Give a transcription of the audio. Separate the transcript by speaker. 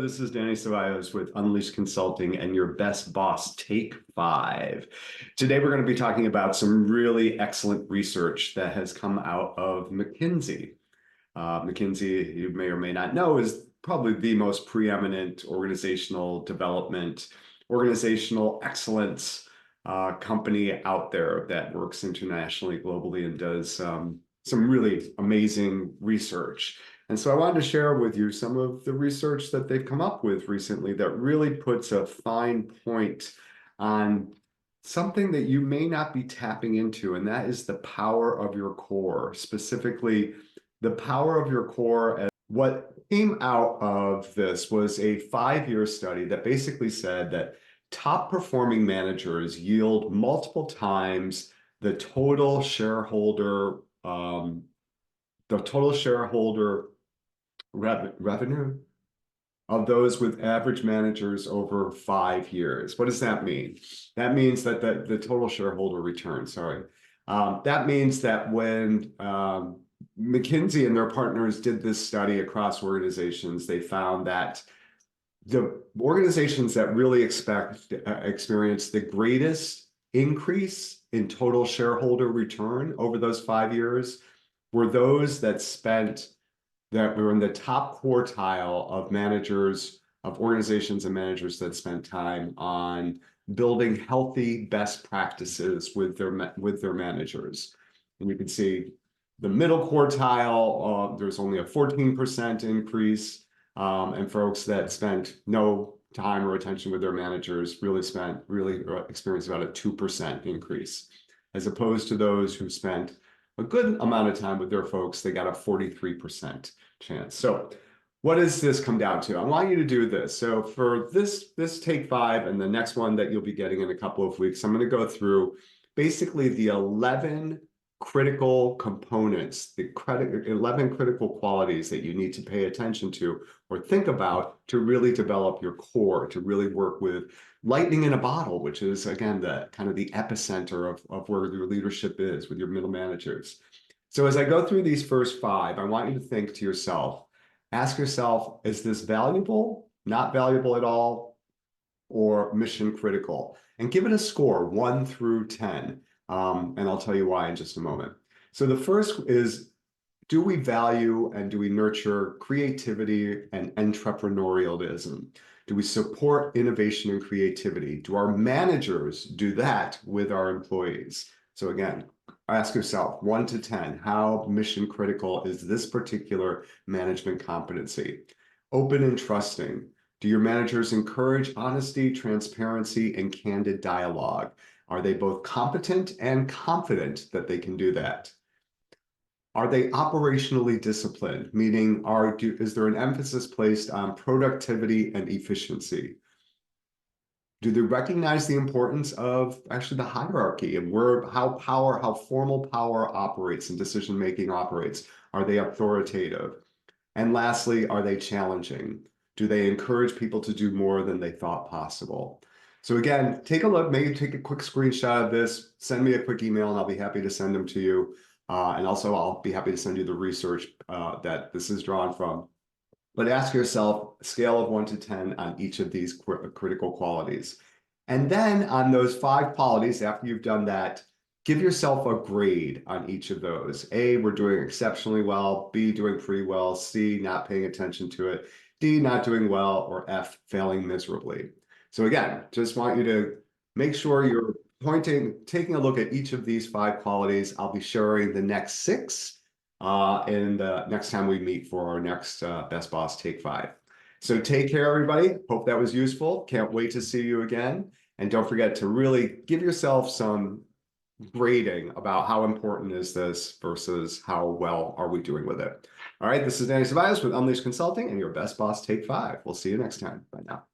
Speaker 1: this is Danny Ceballos with Unleashed Consulting and your best boss, Take 5. Today, we're going to be talking about some really excellent research that has come out of McKinsey. McKinsey, you may or may not know, is probably the most preeminent organizational development, organizational excellence company out there that works internationally, globally, and does some really amazing research. And so I wanted to share with you some of the research that they've come up with recently that really puts a fine point on something that you may not be tapping into, and that is the power of your core, specifically the power of your core. And what came out of this was a 5-year study that basically said that top performing managers yield multiple times the total shareholder revenue of those with average managers over 5 years. What does that mean? That means that the total shareholder return, sorry. That means that when McKinsey and their partners did this study across organizations, they found that the organizations that really experience the greatest increase in total shareholder return over those 5 years were those that were in the top quartile of managers, of organizations and managers that spent time on building healthy best practices with their managers. And you can see the middle quartile, there's only a 14% increase, and folks that spent no time or attention with their managers really experienced about a 2% increase, as opposed to those who spent a good amount of time with their folks. They got a 43% chance. So what does this come down to? I want you to do this. So for this Take 5 and the next one that you'll be getting in a couple of weeks, I'm going to go through basically the 11 critical components, the 11 critical qualities that you need to pay attention to or think about to really develop your core, to really work with lightning in a bottle, which is, again, the kind of the epicenter of where your leadership is with your middle managers. So as I go through these first 5, I want you to think to yourself, ask yourself, is this valuable, not valuable at all, or mission critical? And give it a score, 1 through 10. And I'll tell you why in just a moment. So the first is, do we value and do we nurture creativity and entrepreneurialism? Do we support innovation and creativity? Do our managers do that with our employees? So again, ask yourself, 1 to 10, how mission critical is this particular management competency? Open and trusting. Do your managers encourage honesty, transparency, and candid dialogue? Are they both competent and confident that they can do that? Are they operationally disciplined, meaning is there an emphasis placed on productivity and efficiency? Do they recognize the importance of actually the hierarchy and how formal power operates and decision-making operates? Are they authoritative? And lastly, are they challenging? Do they encourage people to do more than they thought possible? So again, take a look, maybe take a quick screenshot of this, send me a quick email, and I'll be happy to send them to you. And also, I'll be happy to send you the research that this is drawn from. But ask yourself a scale of 1 to 10 on each of these critical qualities. And then on those 5 qualities, after you've done that, give yourself a grade on each of those. A, we're doing exceptionally well. B, doing pretty well. C, not paying attention to it. D, not doing well. Or F, failing miserably. So again, just want you to make sure you're taking a look at each of these 5 qualities. I'll be sharing the next 6 in the next time we meet for our next Best Boss Take 5. So take care, everybody. Hope that was useful. Can't wait to see you again. And don't forget to really give yourself some grading about how important is this versus how well are we doing with it. All right, this is Danny Ceballos with Unleashed Consulting and your Best Boss Take 5. We'll see you next time. Bye now.